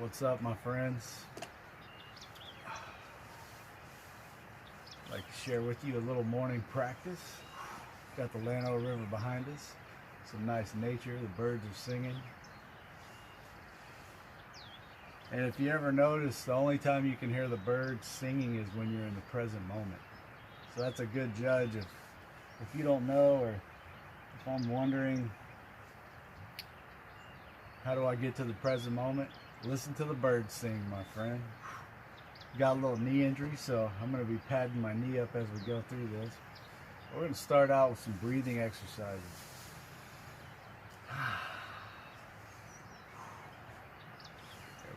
What's up, my friends? I'd like to share with you a little morning practice. Got the Llano River behind us. Some nice nature, the birds are singing. And if you ever notice, the only time you can hear the birds singing is when you're in the present moment. So that's a good judge. If you don't know, or if I'm wondering, how do I get to the present moment? Listen to the birds sing, my friend. Got a little knee injury, so I'm going to be padding my knee up as we go through this. We're going to start out with some breathing exercises. There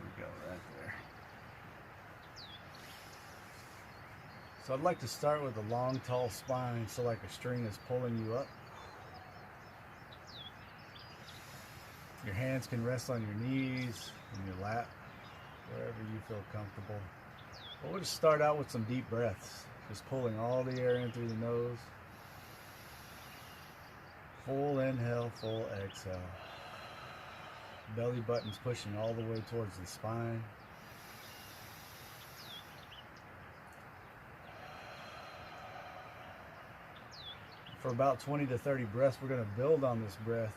we go, right there. So I'd like to start with a long, tall spine, so like a string is pulling you up. Your hands can rest on your knees, in your lap, wherever you feel comfortable. But we'll just start out with some deep breaths, just pulling all the air in through the nose. Full inhale, full exhale. Belly button's pushing all the way towards the spine. For about 20 to 30 breaths, we're going to build on this breath.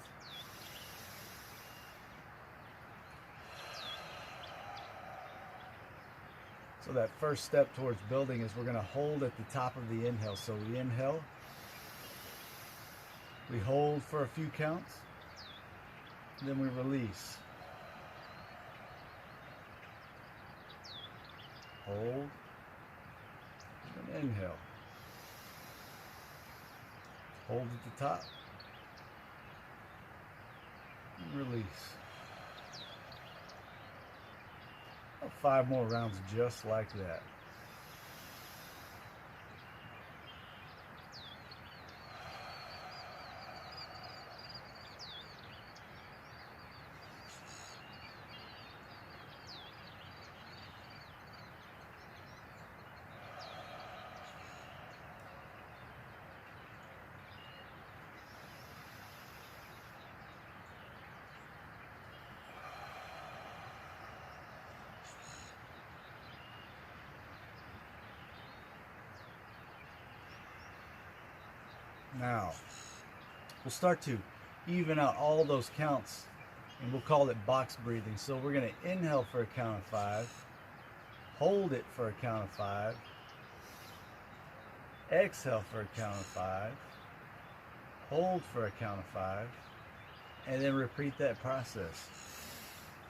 So that first step towards building is we're going to hold at the top of the inhale. So we inhale, we hold for a few counts, then we release. Hold, and inhale. Hold at the top, and release. 5 more rounds just like that. Now, we'll start to even out all those counts, and we'll call it box breathing. So we're going to inhale for a count of 5, hold it for a count of 5, exhale for a count of 5, hold for a count of 5, and then repeat that process.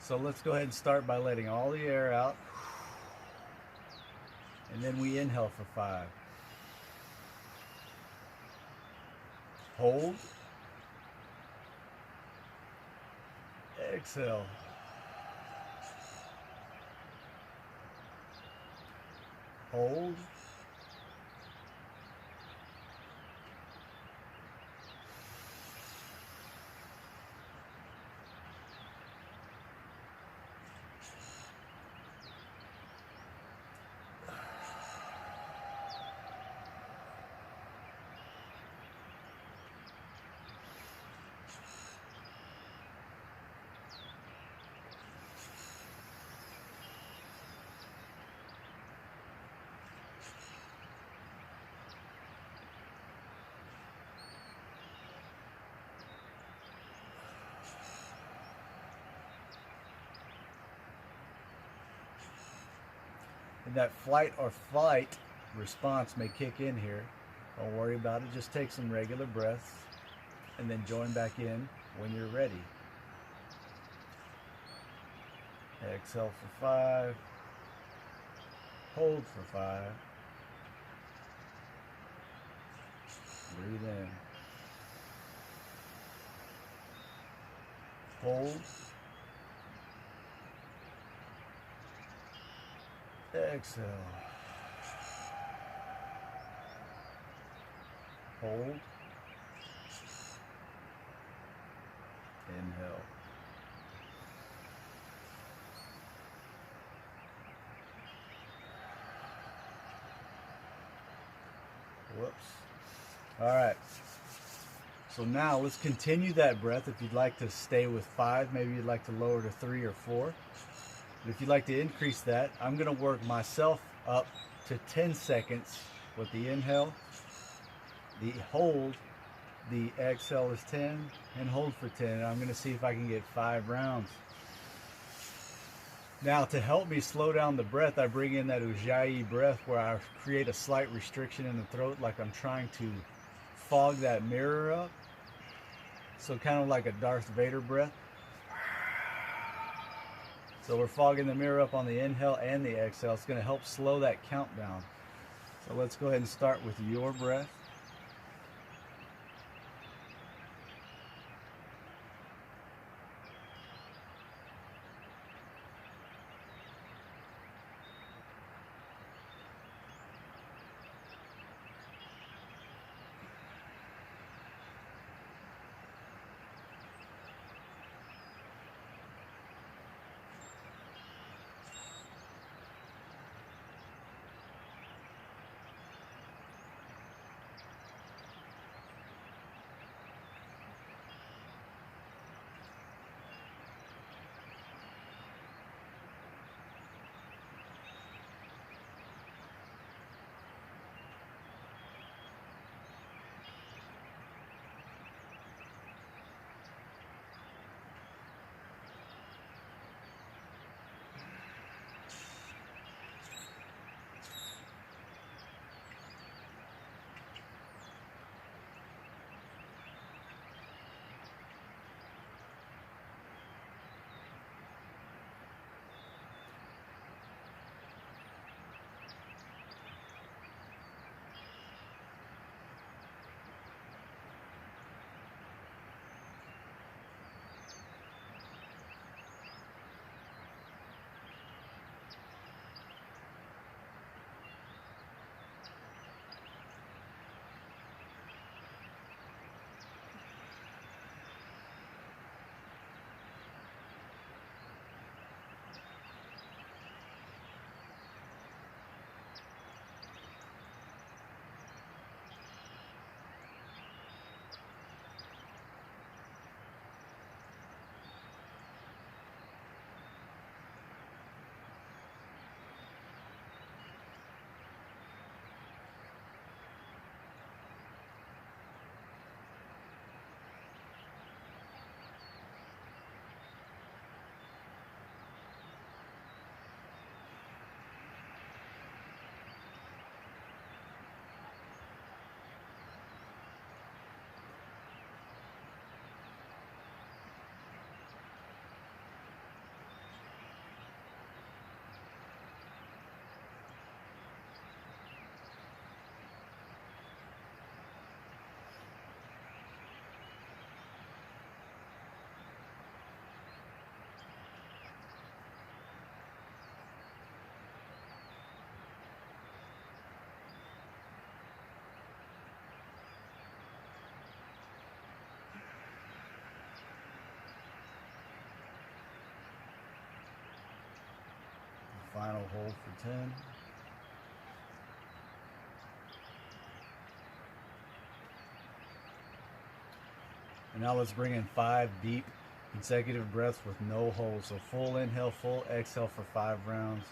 So let's go ahead and start by letting all the air out, and then we inhale for 5. Hold, exhale, hold, and that flight or flight response may kick in here. Don't worry about it. Just take some regular breaths and then join back in when you're ready. Exhale for 5. Hold for 5. Breathe in. Hold. Exhale. Hold. Inhale. Whoops. All right. So now let's continue that breath. If you'd like to stay with 5, maybe you'd like to lower to 3 or 4. If you'd like to increase that, I'm going to work myself up to 10 seconds with the inhale, the hold, the exhale is 10, and hold for 10. And I'm going to see if I can get 5 rounds. Now, to help me slow down the breath, I bring in that Ujjayi breath where I create a slight restriction in the throat, like I'm trying to fog that mirror up. So kind of like a Darth Vader breath. So we're fogging the mirror up on the inhale and the exhale. It's going to help slow that count down. So let's go ahead and start with your breath. Final hold for 10. And now let's bring in 5 deep consecutive breaths with no hold. So full inhale, full exhale for 5 rounds.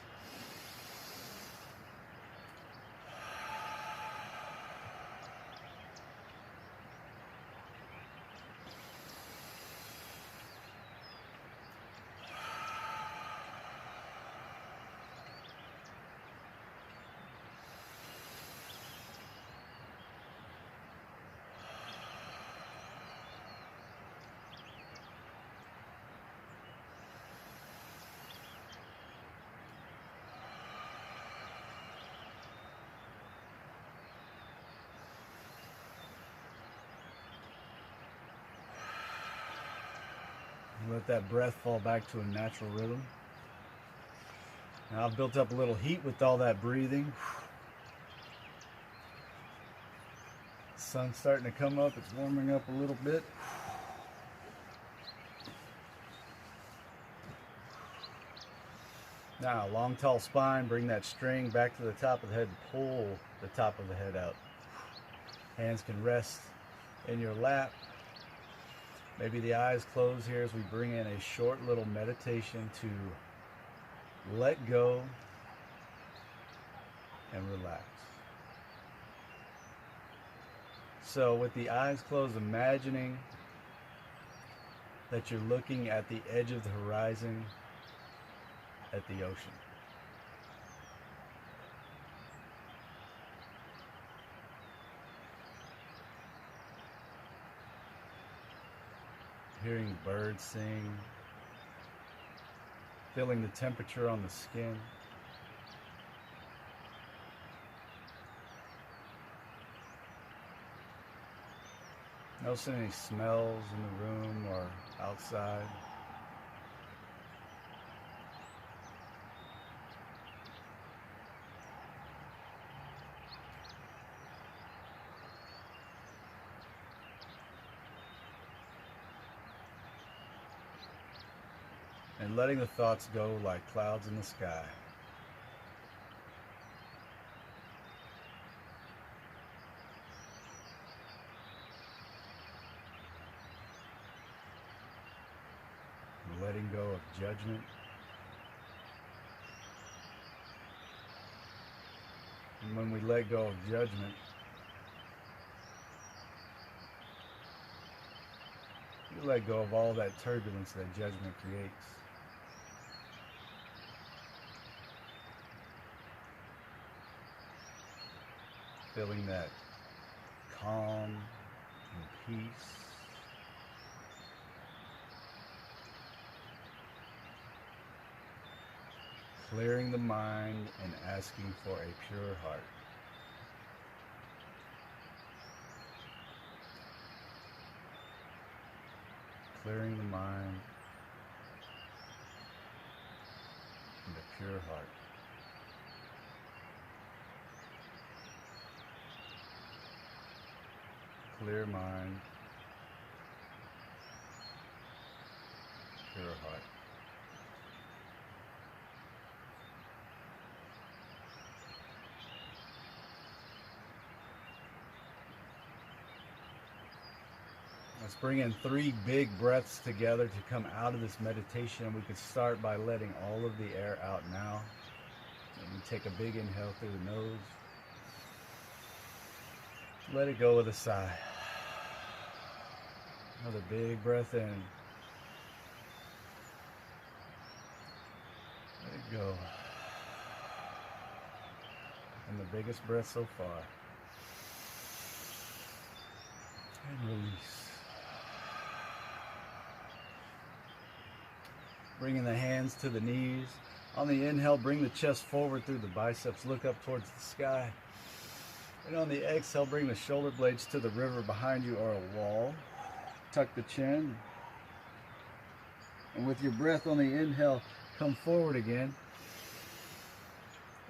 Let that breath fall back to a natural rhythm. Now I've built up a little heat with all that breathing. Sun's starting to come up, it's warming up a little bit. Now, long tall spine, bring that string back to the top of the head, pull the top of the head out. Hands can rest in your lap. Maybe the eyes close here as we bring in a short little meditation to let go, and relax. So with the eyes closed, imagining that you're looking at the edge of the horizon at the ocean. Hearing birds sing, feeling the temperature on the skin. Noticing any smells in the room or outside. And letting the thoughts go like clouds in the sky. And letting go of judgment. And when we let go of judgment, we let go of all that turbulence that judgment creates. Feeling that calm and peace. Clearing the mind and asking for a pure heart. Clearing the mind and a pure heart. Clear mind, pure heart. Let's bring in 3 big breaths together to come out of this meditation. We could start by letting all of the air out now. And we take a big inhale through the nose. Let it go with a sigh. Another big breath in. Let it go. And the biggest breath so far. And release. Bringing the hands to the knees. On the inhale, bring the chest forward through the biceps. Look up towards the sky. And on the exhale, bring the shoulder blades to the river behind you or a wall. Tuck the chin. And with your breath on the inhale, come forward again.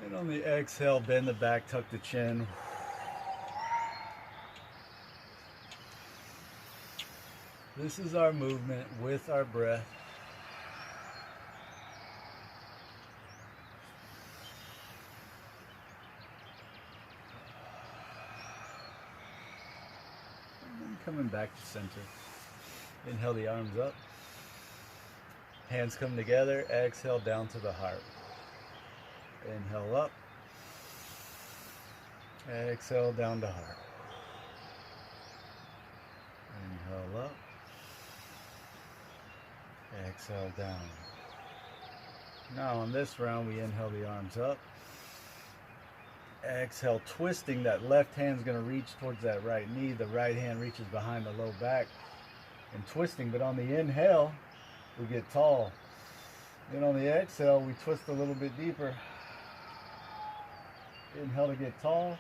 And on the exhale, bend the back, tuck the chin. This is our movement with our breath. Coming back to center. Inhale the arms up. Hands come together. Exhale down to the heart. Inhale up. Exhale down to heart. Inhale up. Exhale down. Now on this round, we inhale the arms up. Exhale, twisting. That left hand's going to reach towards that right knee. The right hand reaches behind the low back and twisting. But on the inhale, we get tall. Then on the exhale, we twist a little bit deeper. Inhale to get tall.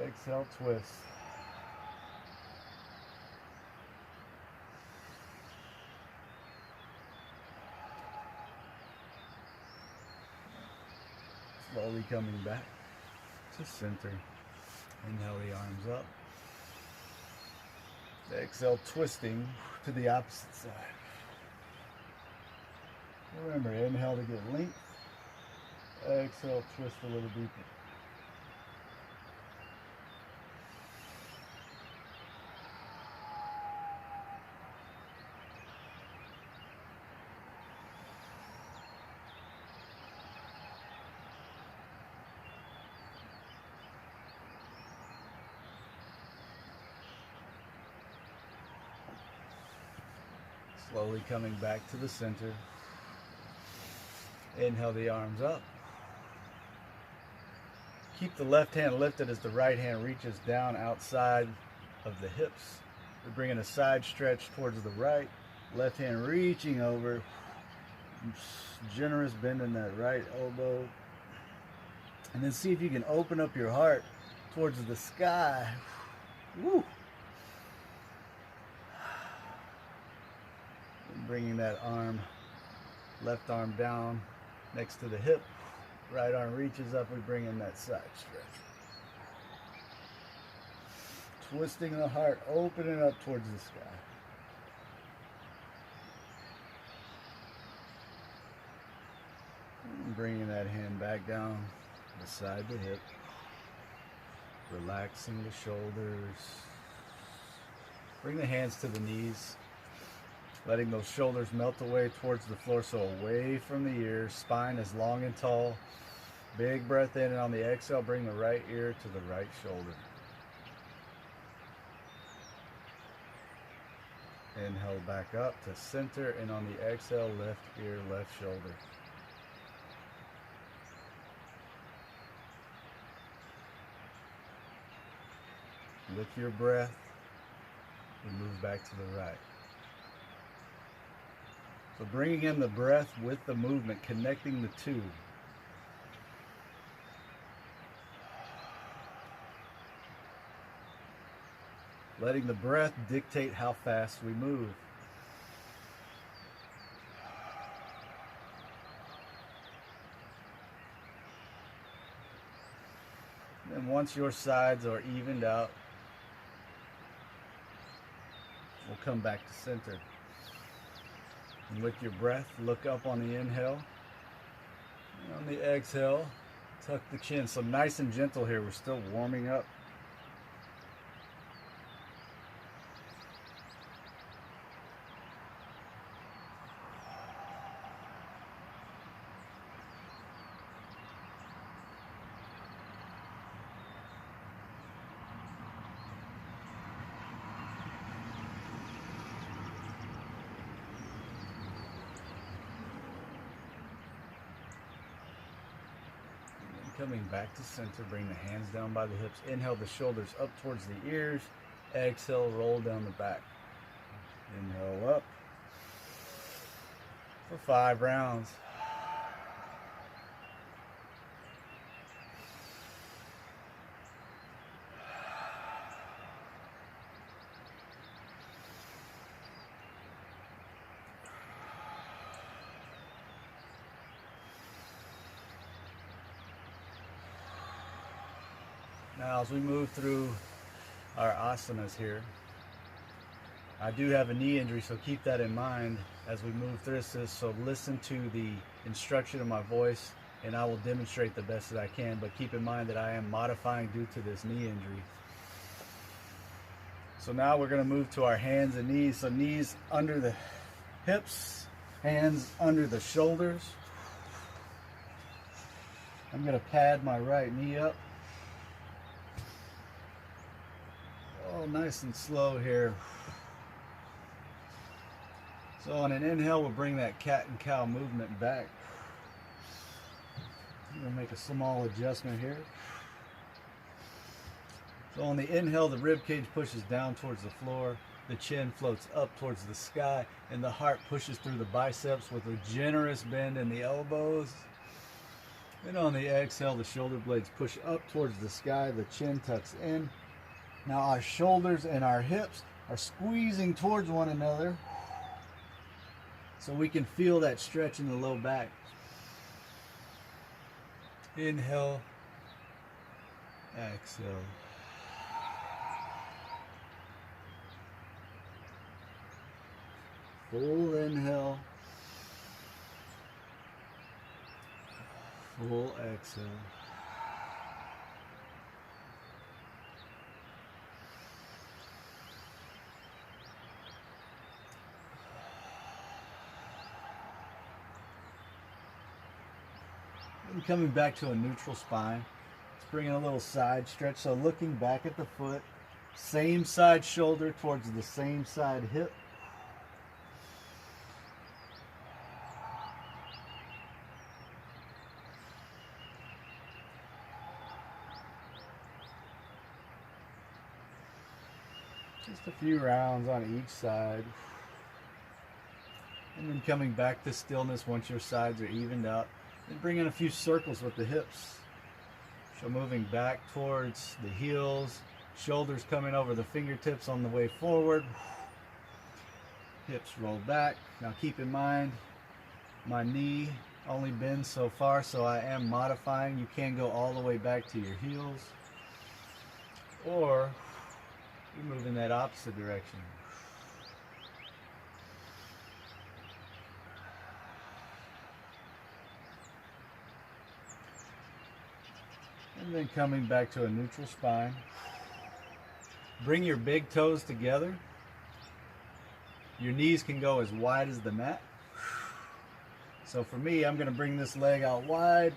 Exhale, twist. Slowly coming back to center. Inhale the arms up. Exhale, twisting to the opposite side. Remember, inhale to get length. Exhale, twist a little deeper. Slowly coming back to the center. Inhale the arms up. Keep the left hand lifted as the right hand reaches down outside of the hips. We're bringing a side stretch towards the right. Left hand reaching over. Generous bend in that right elbow. And then see if you can open up your heart towards the sky. Woo. And bringing that arm, left arm down next to the hip. Right arm reaches up, we bring in that side stretch. Twisting the heart, opening up towards the sky. And bringing that hand back down beside the hip. Relaxing the shoulders. Bring the hands to the knees. Letting those shoulders melt away towards the floor, so away from the ears. Spine is long and tall. Big breath in, and on the exhale, bring the right ear to the right shoulder. Inhale back up to center, and on the exhale, left ear, left shoulder. With your breath, we move back to the right. So bringing in the breath with the movement, connecting the two. Letting the breath dictate how fast we move. And once your sides are evened out, we'll come back to center. And with your breath, look up on the inhale. And on the exhale, tuck the chin. So nice and gentle here. We're still warming up. Coming back to center, bring the hands down by the hips. Inhale the shoulders up towards the ears. Exhale, roll down the back. Inhale up for 5 rounds. Now, as we move through our asanas here, I do have a knee injury, so keep that in mind as we move through this. So listen to the instruction of my voice, and I will demonstrate the best that I can. But keep in mind that I am modifying due to this knee injury. So now we're going to move to our hands and knees. So knees under the hips, hands under the shoulders. I'm going to pad my right knee up. Oh, nice and slow here. So on an inhale, we'll bring that cat and cow movement back. I'm going to make a small adjustment here. So on the inhale, the rib cage pushes down towards the floor. The chin floats up towards the sky, and the heart pushes through the biceps with a generous bend in the elbows. And on the exhale, the shoulder blades push up towards the sky. The chin tucks in. Now our shoulders and our hips are squeezing towards one another, so we can feel that stretch in the low back. Inhale, exhale. Full inhale, full exhale. And coming back to a neutral spine. Let's bring in a little side stretch. So looking back at the foot, same side shoulder towards the same side hip. Just a few rounds on each side. And then coming back to stillness once your sides are evened out. And bring in a few circles with the hips. So moving back towards the heels, shoulders coming over the fingertips on the way forward. Hips roll back. Now keep in mind, my knee only bends so far, so I am modifying. You can go all the way back to your heels, or you move in that opposite direction. And then coming back to a neutral spine. Bring your big toes together. Your knees can go as wide as the mat. So for me, I'm going to bring this leg out wide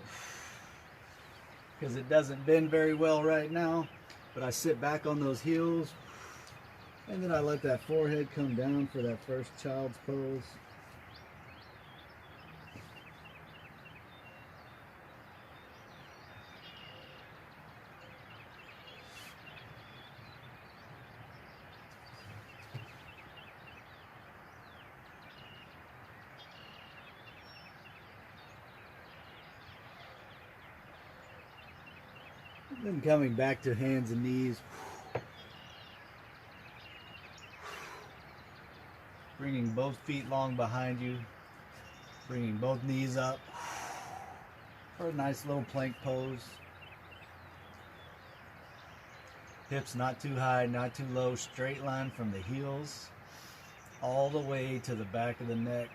because it doesn't bend very well right now. But I sit back on those heels, and then I let that forehead come down for that first child's pose. Then coming back to hands and knees. Bringing both feet long behind you. Bringing both knees up for a nice little plank pose. Hips not too high, not too low. Straight line from the heels all the way to the back of the neck.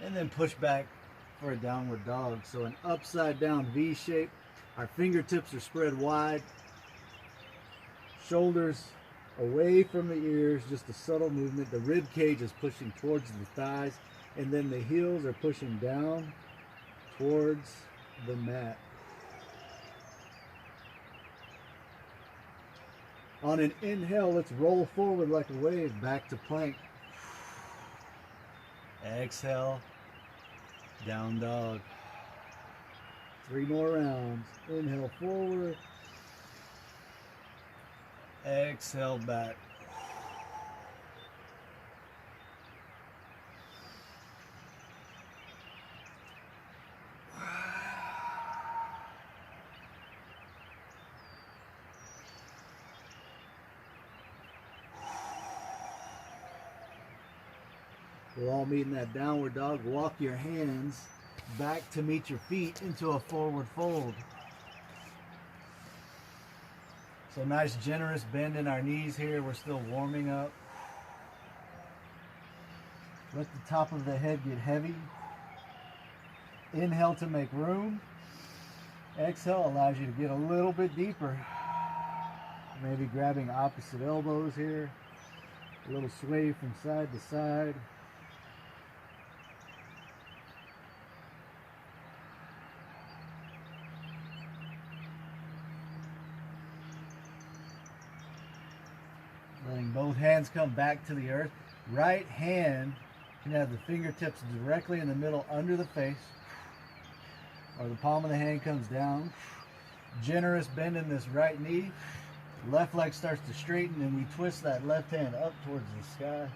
And then push back for a downward dog. So an upside down V shape. Our fingertips are spread wide, shoulders away from the ears, just a subtle movement. The rib cage is pushing towards the thighs, and then the heels are pushing down towards the mat. On an inhale, let's roll forward like a wave, back to plank. Exhale, down dog. 3 more rounds. Inhale forward. Exhale back. We'll all meet in that downward dog. Walk your hands back to meet your feet into a forward fold. So nice generous bend in our knees here. We're still warming up. Let the top of the head get heavy. Inhale to make room. Exhale allows you to get a little bit deeper. Maybe grabbing opposite elbows here. A little sway from side to side. Letting both hands come back to the earth. Right hand can have the fingertips directly in the middle under the face, or the palm of the hand comes down. Generous bend in this right knee. Left leg starts to straighten, and we twist that left hand up towards the sky.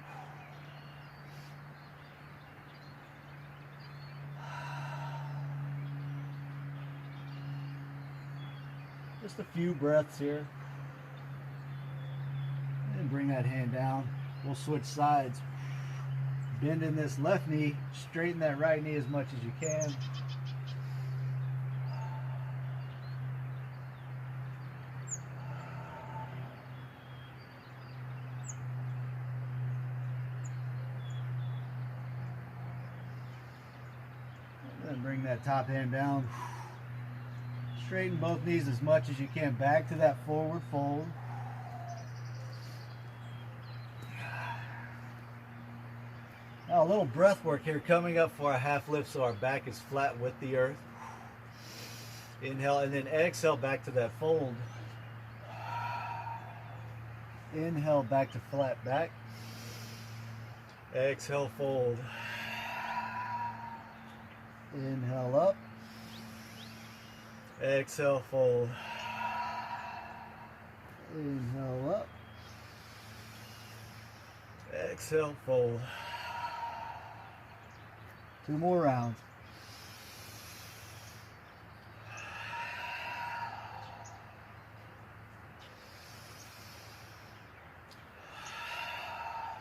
Just a few breaths here. And bring that hand down. We'll switch sides. Bend in this left knee, straighten that right knee as much as you can. And then bring that top hand down. Straighten both knees as much as you can. Back to that forward fold. Now a little breath work here coming up for a half lift so our back is flat with the earth. Inhale and then exhale back to that fold. Inhale back to flat back. Exhale fold. Inhale up. Exhale fold. Inhale up. Exhale, fold. 2 more rounds.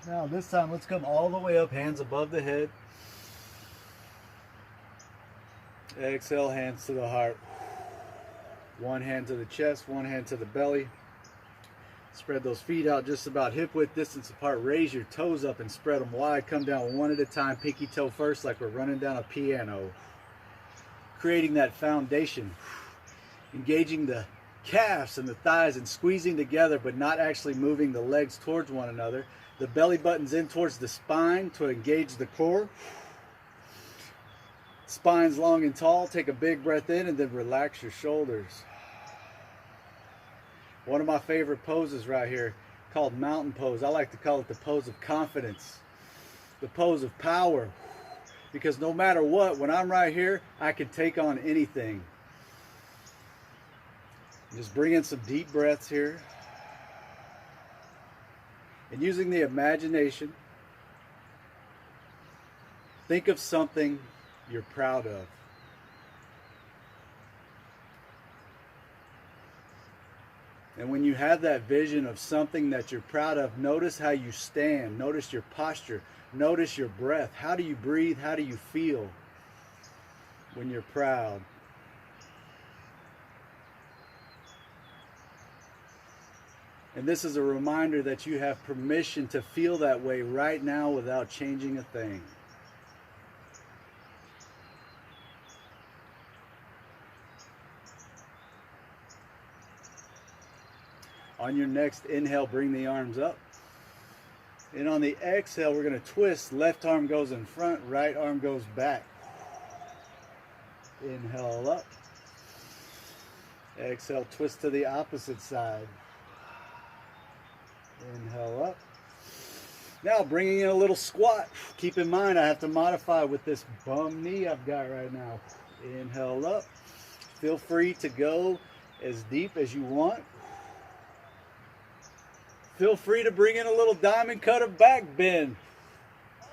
Now this time, let's come all the way up, hands above the head. Exhale, hands to the heart. One hand to the chest, one hand to the belly. Spread those feet out just about hip width distance apart. Raise your toes up and spread them wide. Come down one at a time, pinky toe first, like we're running down a piano. Creating that foundation. Engaging the calves and the thighs and squeezing together, but not actually moving the legs towards one another. The belly button's in towards the spine to engage the core. Spine's long and tall. Take a big breath in and then relax your shoulders. One of my favorite poses right here, called mountain pose. I like to call it the pose of confidence, the pose of power. Because no matter what, when I'm right here, I can take on anything. Just bring in some deep breaths here. And using the imagination, think of something you're proud of. And when you have that vision of something that you're proud of, notice how you stand, notice your posture, notice your breath. How do you breathe? How do you feel when you're proud? And this is a reminder that you have permission to feel that way right now without changing a thing. On your next inhale, bring the arms up. And on the exhale, we're going to twist. Left arm goes in front, right arm goes back. Inhale up. Exhale, twist to the opposite side. Inhale up. Now bringing in a little squat. Keep in mind I have to modify with this bum knee I've got right now. Inhale up. Feel free to go as deep as you want. Feel free to bring in a little diamond cut of back bend.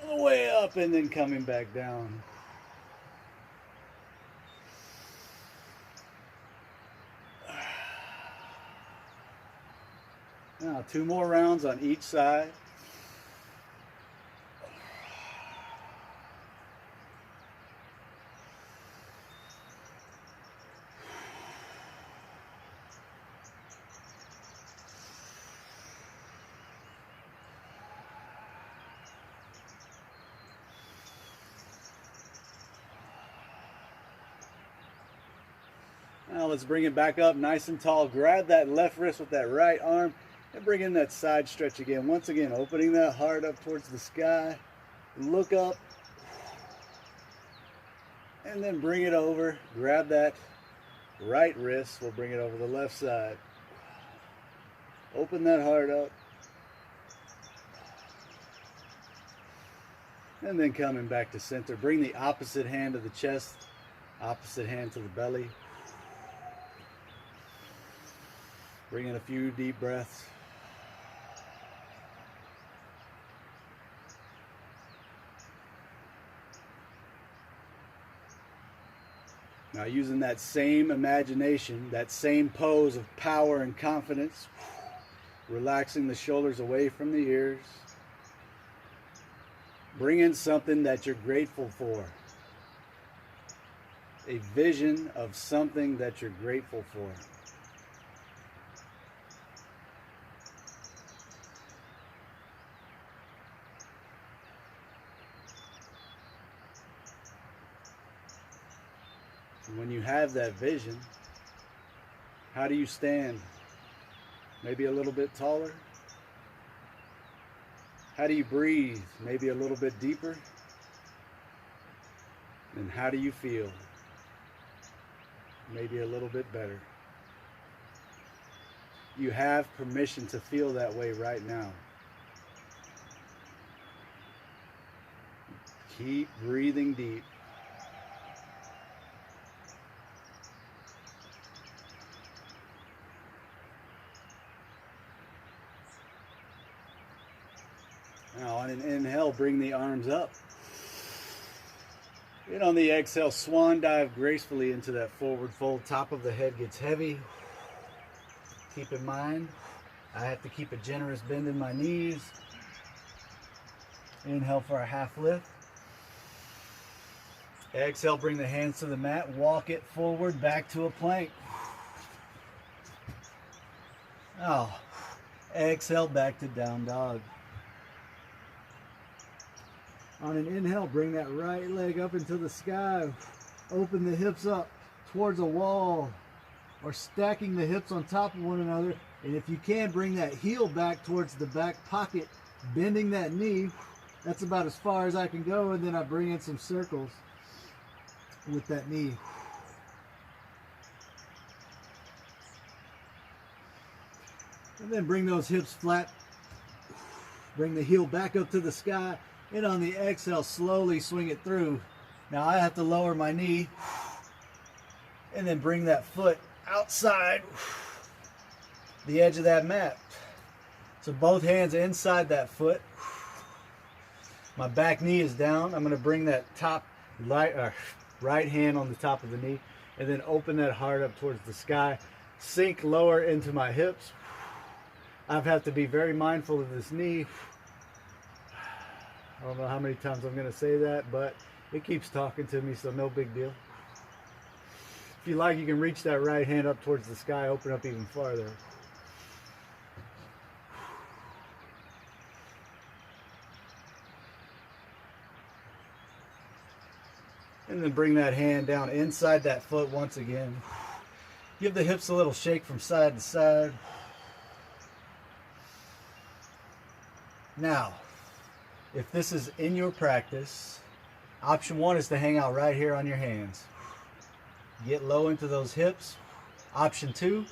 All the way up and then coming back down. Now 2 more rounds on each side. Now let's bring it back up nice and tall. Grab that left wrist with that right arm and bring in that side stretch again. Once again, opening that heart up towards the sky. Look up. And then bring it over. Grab that right wrist. We'll bring it over the left side. Open that heart up. And then coming back to center. Bring the opposite hand to the chest. Opposite hand to the belly. Bring in a few deep breaths. Now using that same imagination, that same pose of power and confidence, relaxing the shoulders away from the ears. Bring in something that you're grateful for. A vision of something that you're grateful for. When you have that vision, how do you stand? Maybe a little bit taller? How do you breathe? Maybe a little bit deeper? And how do you feel? Maybe a little bit better. You have permission to feel that way right now. Keep breathing deep. Now on an inhale, bring the arms up. And on the exhale, swan dive gracefully into that forward fold. Top of the head gets heavy. Keep in mind, I have to keep a generous bend in my knees. Inhale for a half lift. Exhale, bring the hands to the mat. Walk it forward, back to a plank. Now, exhale, back to down dog. On an inhale, bring that right leg up into the sky. Open the hips up towards a wall or stacking the hips on top of one another. And if you can, bring that heel back towards the back pocket, bending that knee. That's about as far as I can go. And then I bring in some circles with that knee. And then bring those hips flat. Bring the heel back up to the sky. And on the exhale, slowly swing it through. Now I have to lower my knee and then bring that foot outside the edge of that mat. So both hands inside that foot. My back knee is down. I'm going to bring that top right hand on the top of the knee and then open that heart up towards the sky. Sink lower into my hips. I have to be very mindful of this knee. I don't know how many times I'm going to say that, but it keeps talking to me, so no big deal. If you like, you can reach that right hand up towards the sky, open up even farther. And then bring that hand down inside that foot once again. Give the hips a little shake from side to side. Now, if this is in your practice, option one is to hang out right here on your hands. Get low into those hips. Option two,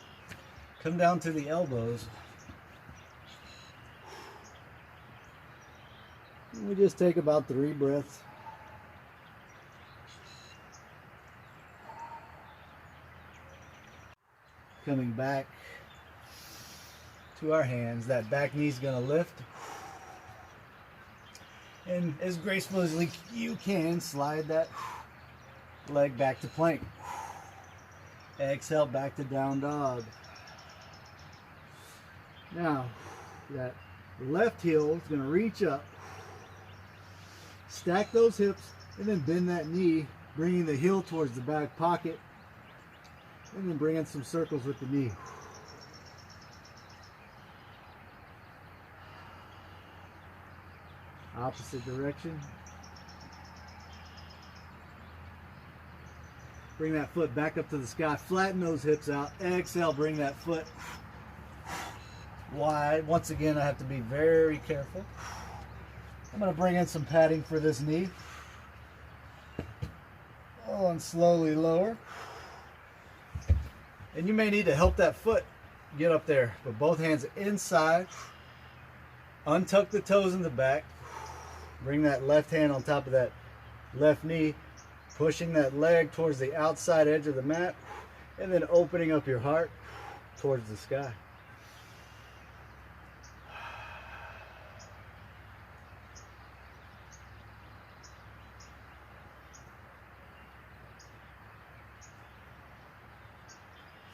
come down to the elbows. And we just take about 3 breaths. Coming back to our hands, that back knee's gonna lift. And as graceful as you can, slide that leg back to plank. Exhale, back to down dog. Now, that left heel is gonna reach up. Stack those hips and then bend that knee, bringing the heel towards the back pocket. And then bring in some circles with the knee. Opposite direction. Bring that foot back up to the sky. Flatten those hips out. Exhale, bring that foot wide. Once again, I have to be very careful. I'm going to bring in some padding for this knee. Oh, and slowly lower. And you may need to help that foot get up there. But both hands inside. Untuck the toes in the back. Bring that left hand on top of that left knee. Pushing that leg towards the outside edge of the mat. And then opening up your heart towards the sky.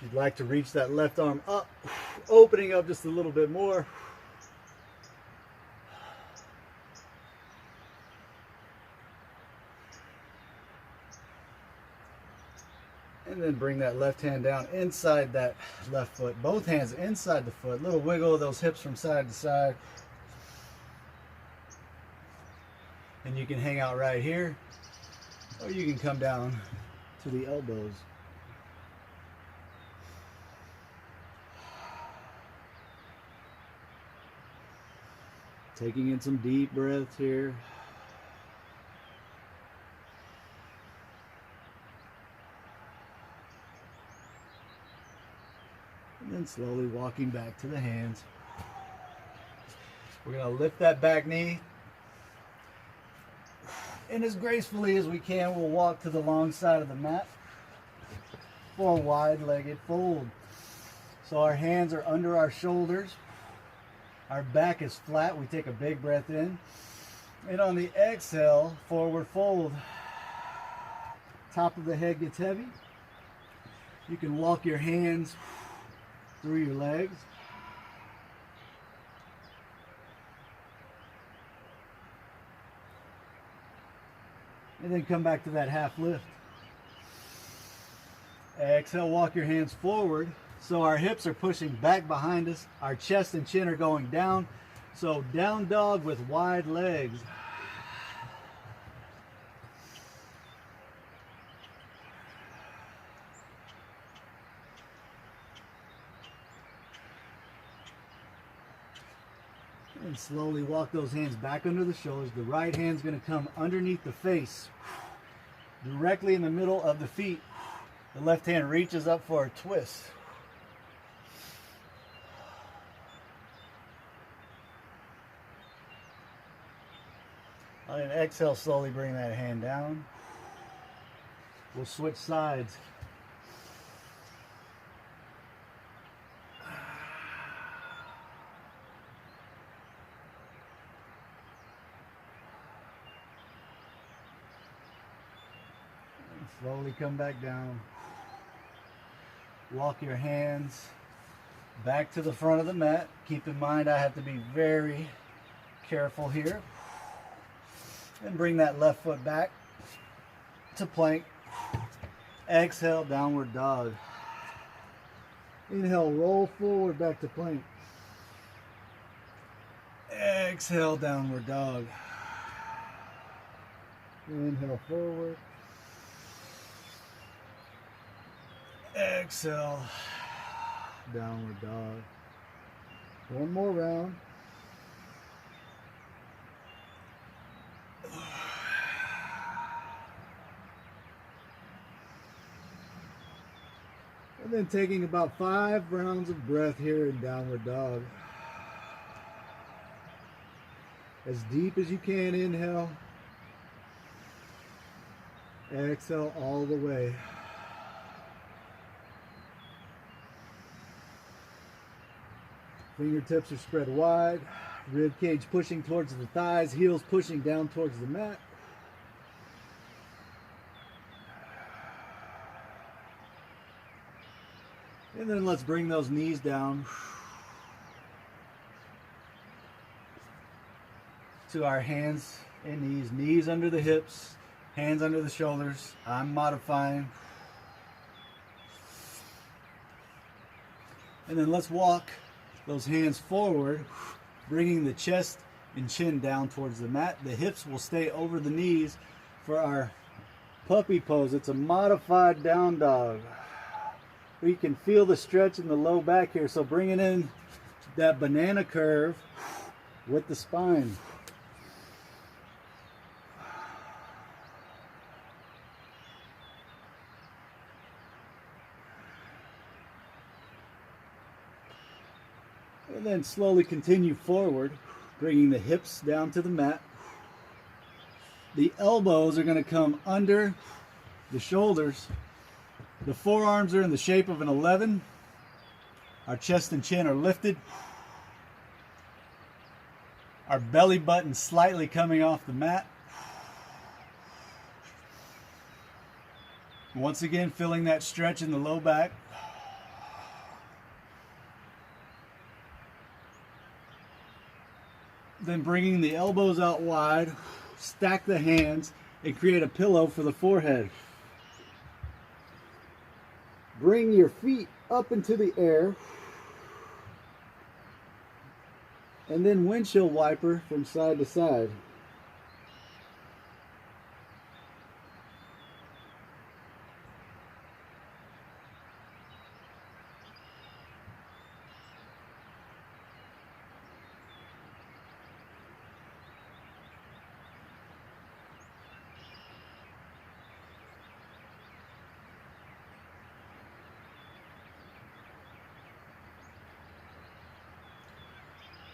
If you'd like to reach that left arm up, opening up just a little bit more. And then bring that left hand down inside that left foot. Both hands inside the foot. Little wiggle of those hips from side to side. And you can hang out right here, or you can come down to the elbows. Taking in some deep breaths here. And then slowly walking back to the hands. We're going to lift that back knee. And as gracefully as we can, we'll walk to the long side of the mat for a wide-legged fold. So our hands are under our shoulders. Our back is flat. We take a big breath in. And on the exhale, forward fold. Top of the head gets heavy. You can walk your hands through your legs. And then come back to that half lift. Exhale, walk your hands forward. So our hips are pushing back behind us. Our chest and chin are going down. So down dog with wide legs. And slowly walk those hands back under the shoulders. The right hand's going to come underneath the face, directly in the middle of the feet. The left hand reaches up for a twist. On an exhale, slowly bring that hand down. We'll switch sides. Slowly come back down. Walk your hands back to the front of the mat. Keep in mind I have to be very careful here. And bring that left foot back to plank. Exhale, downward dog. Inhale, roll forward back to plank. Exhale, downward dog. Inhale, forward. Exhale, downward dog. One more round. And then taking about 5 rounds of breath here in downward dog. As deep as you can, inhale. Exhale all the way. Fingertips are spread wide, rib cage pushing towards the thighs, heels pushing down towards the mat. And then let's bring those knees down to our hands and knees. Knees under the hips, hands under the shoulders. I'm modifying. And then let's walk those hands forward, bringing the chest and chin down towards the mat. The hips will stay over the knees for our puppy pose. It's a modified down dog. We can feel the stretch in the low back here. So bringing in that banana curve with the spine. And then slowly continue forward, bringing the hips down to the mat. The elbows are going to come under the shoulders. The forearms are in the shape of an 11. Our chest and chin are lifted. Our belly button slightly coming off the mat. Once again, feeling that stretch in the low back. Then bringing the elbows out wide, stack the hands, and create a pillow for the forehead. Bring your feet up into the air, and then windshield wiper from side to side.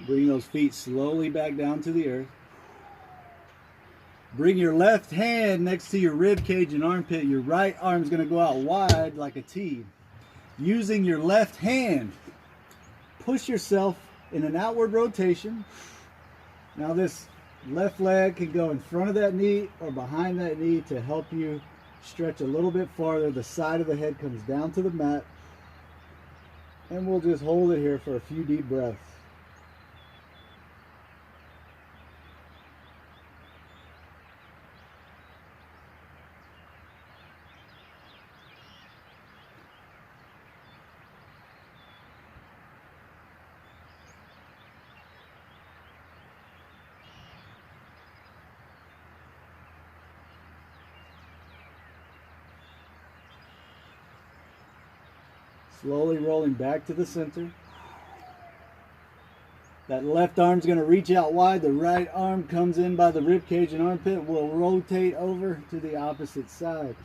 Bring those feet slowly back down to the earth. Bring your left hand next to your rib cage and armpit. Your right arm is going to go out wide like a T. Using your left hand, push yourself in an outward rotation. Now this left leg can go in front of that knee or behind that knee to help you stretch a little bit farther. The side of the head comes down to the mat. And we'll just hold it here for a few deep breaths. Slowly rolling back to the center. That left arm's going to reach out wide. The right arm comes in by the rib cage and armpit. We'll rotate over to the opposite side.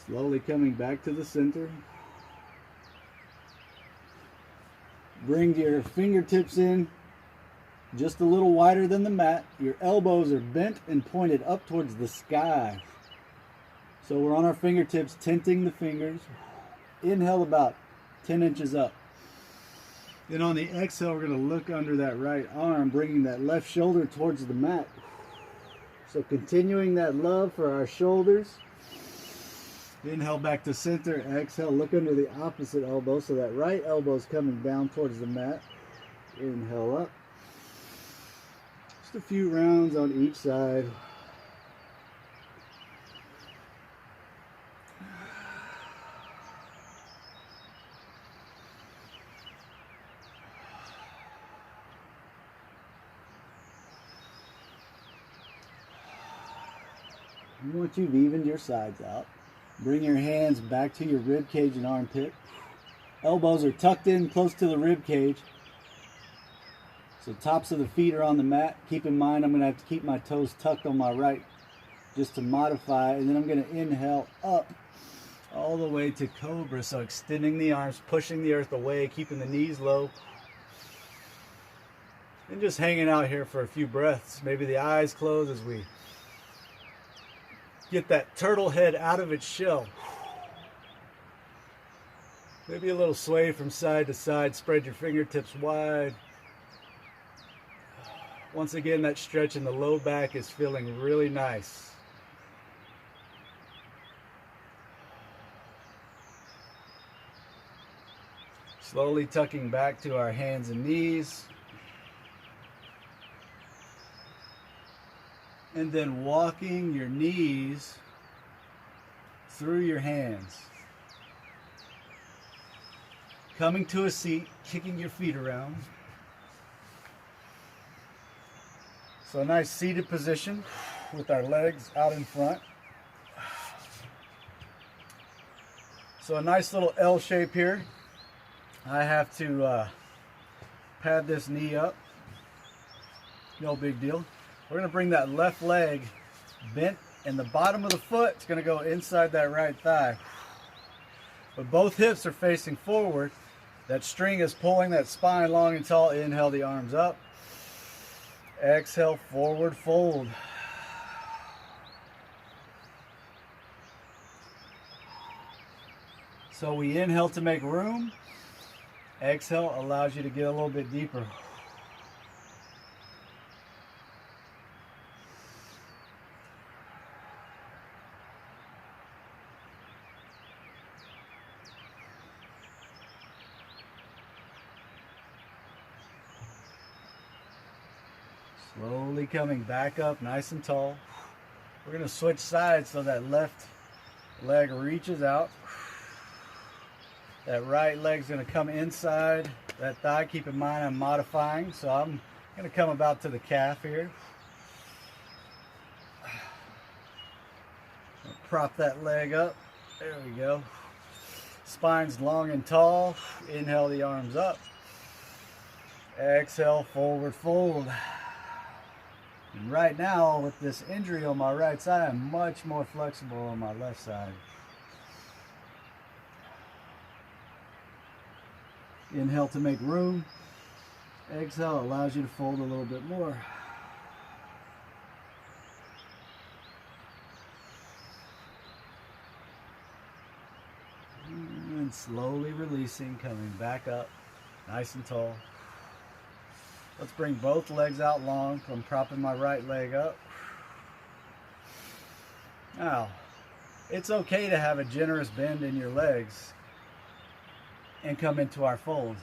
Slowly coming back to the center. Bring your fingertips in just a little wider than the mat. Your elbows are bent and pointed up towards the sky. So we're on our fingertips, tenting the fingers. Inhale about 10 inches up. Then on the exhale, we're going to look under that right arm, bringing that left shoulder towards the mat. So continuing that love for our shoulders. Inhale back to center. Exhale, look under the opposite elbow. So that right elbow is coming down towards the mat. Inhale up. Just a few rounds on each side. Once you've evened your sides out, bring your hands back to your rib cage and armpit. Elbows are tucked in close to the rib cage. So tops of the feet are on the mat. Keep in mind I'm going to have to keep my toes tucked on my right just to modify. And then I'm going to inhale up all the way to cobra. So extending the arms, pushing the earth away, keeping the knees low. And just hanging out here for a few breaths. Maybe the eyes close as we get that turtle head out of its shell. Maybe a little sway from side to side. Spread your fingertips wide. Once again, that stretch in the low back is feeling really nice. Slowly tucking back to our hands and knees. And then walking your knees through your hands. Coming to a seat, kicking your feet around. So a nice seated position with our legs out in front. So a nice little L shape here. I have to pad this knee up. No big deal. We're going to bring that left leg bent, and the bottom of the foot is going to go inside that right thigh. But both hips are facing forward. That string is pulling that spine long and tall. Inhale the arms up. Exhale, forward fold. So we inhale to make room. Exhale allows you to get a little bit deeper. Slowly coming back up nice and tall. We're going to switch sides so that left leg reaches out. That right leg's going to come inside that thigh. Keep in mind I'm modifying, so I'm going to come about to the calf here. Prop that leg up. There we go. spine's long and tall. Inhale the arms up. Exhale, forward fold. And right now, with this injury on my right side, I'm much more flexible on my left side. Inhale to make room. Exhale allows you to fold a little bit more. And slowly releasing, coming back up, nice and tall. Let's bring both legs out long. I'm propping my right leg up. Now, it's okay to have a generous bend in your legs and come into our fold.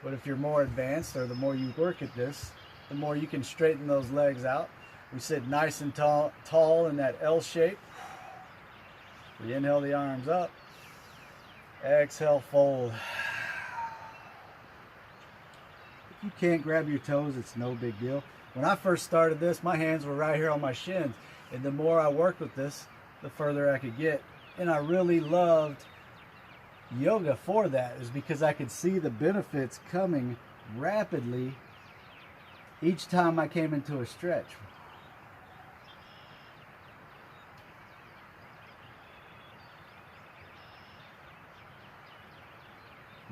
But if you're more advanced, or the more you work at this, the more you can straighten those legs out. We sit nice and tall in that L shape. We inhale the arms up. Exhale, fold. If you can't grab your toes, it's no big deal. When I first started this, my hands were right here on my shins. And the more I worked with this, the further I could get. And I really loved yoga for that, is because I could see the benefits coming rapidly each time I came into a stretch.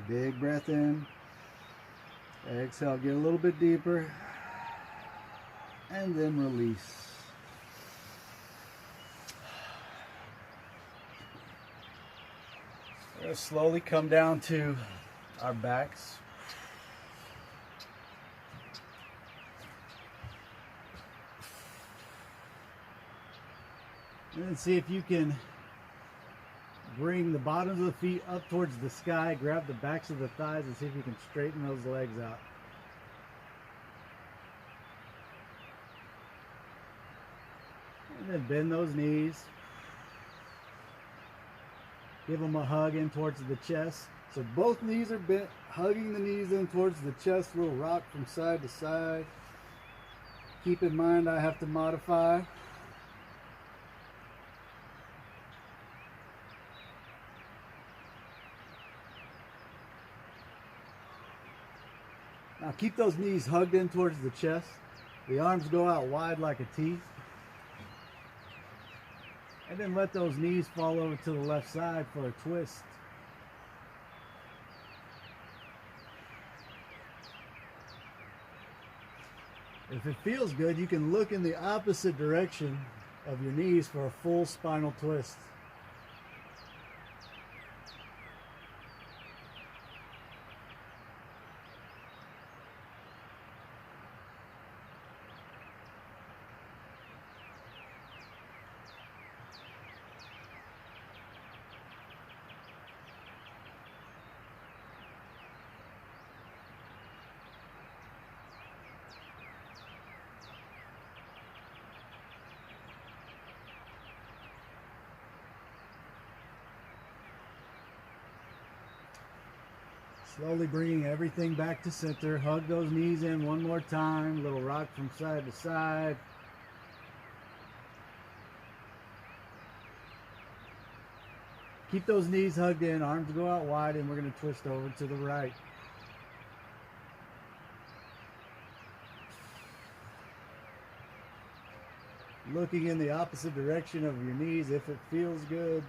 Big breath in. Exhale, get a little bit deeper. And then release. We're going to slowly come down to our backs. And then see if you can bring the bottoms of the feet up towards the sky, grab the backs of the thighs, and see if you can straighten those legs out. And then bend those knees. Give them a hug in towards the chest. So both knees are bent, hugging the knees in towards the chest. We'll rock from side to side. Keep in mind I have to modify. Now keep those knees hugged in towards the chest. The arms go out wide like a T. And then let those knees fall over to the left side for a twist. If it feels good, you can look in the opposite direction of your knees for a full spinal twist. Slowly bringing everything back to center. Hug those knees in one more time. Little rock from side to side. Keep those knees hugged in. Arms go out wide, and we're going to twist over to the right. Looking in the opposite direction of your knees if it feels good.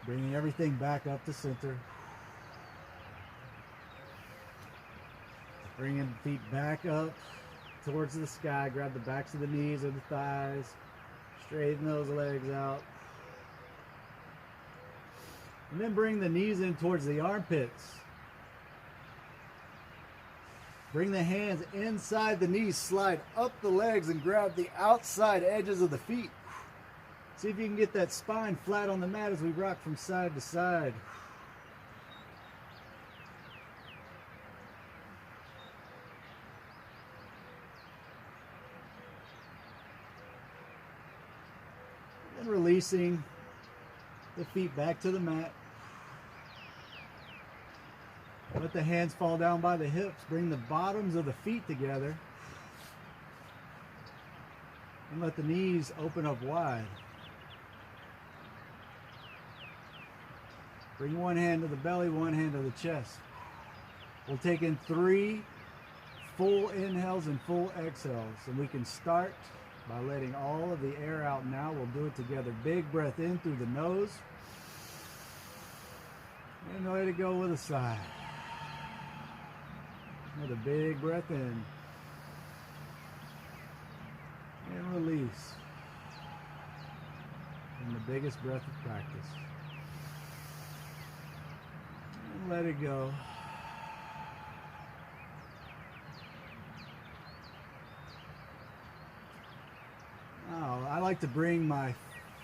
Bringing everything back up to center. Bringing the feet back up towards the sky. Grab the backs of the knees or the thighs. Straighten those legs out. And then bring the knees in towards the armpits. Bring the hands inside the knees. Slide up the legs and grab the outside edges of the feet. See if you can get that spine flat on the mat as we rock from side to side. releasing the feet back to the mat. Let the hands fall down by the hips. Bring the bottoms of the feet together. And let the knees open up wide. Bring one hand to the belly, one hand to the chest. We'll take in 3 full inhales and full exhales. And we can start by letting all of the air out now. We'll do it together. Big breath in through the nose. And let it go with a sigh. Another big breath in. And release. And the biggest breath of practice. And let it go. Now, I like to bring my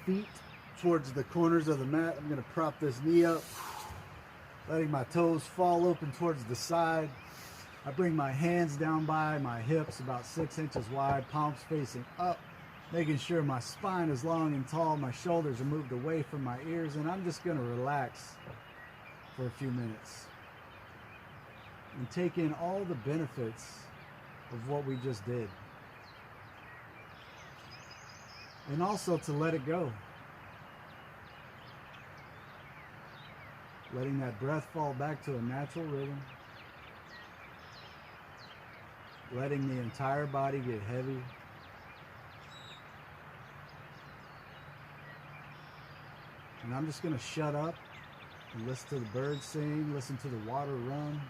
feet towards the corners of the mat. I'm going to prop this knee up, letting my toes fall open towards the side. I bring my hands down by my hips, about 6 inches wide, palms facing up, making sure my spine is long and tall, my shoulders are moved away from my ears, and I'm just going to relax for a few minutes and take in all the benefits of what we just did. And also to let it go. Letting that breath fall back to a natural rhythm. Letting the entire body get heavy. And I'm just going to shut up and listen to the birds sing, listen to the water run.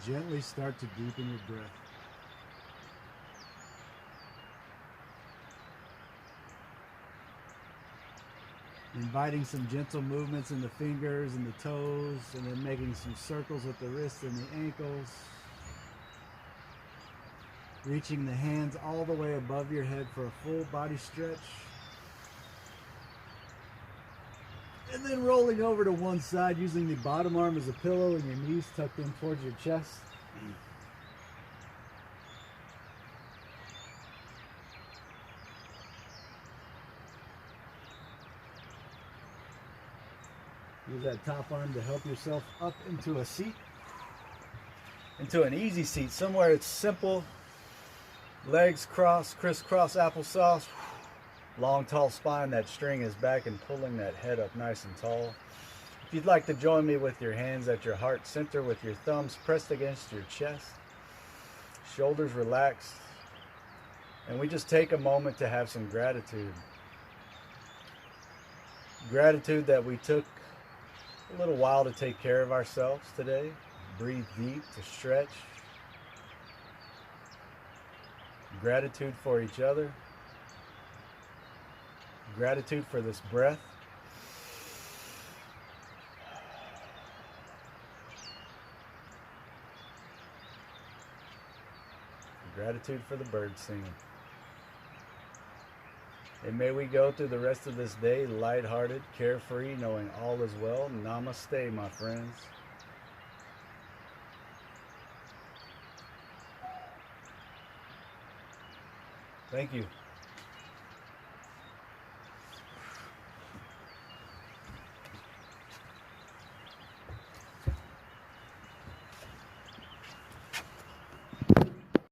Gently start to deepen your breath. Inviting some gentle movements in the fingers and the toes, and then making some circles with the wrists and the ankles. Reaching the hands all the way above your head for a full body stretch. And then rolling over to one side, using the bottom arm as a pillow and your knees tucked in towards your chest. Use that top arm to help yourself up into a seat. Into an easy seat, somewhere it's simple. Legs crossed, crisscross applesauce. Long, tall spine, that string is back and pulling that head up nice and tall. If you'd like to join me with your hands at your heart center with your thumbs pressed against your chest, shoulders relaxed, and we just take a moment to have some gratitude. Gratitude that we took a little while to take care of ourselves today. Breathe deep to stretch. Gratitude for each other. Gratitude for this breath. Gratitude for the birds singing. And may we go through the rest of this day lighthearted, carefree, knowing all is well. Namaste, my friends. Thank you.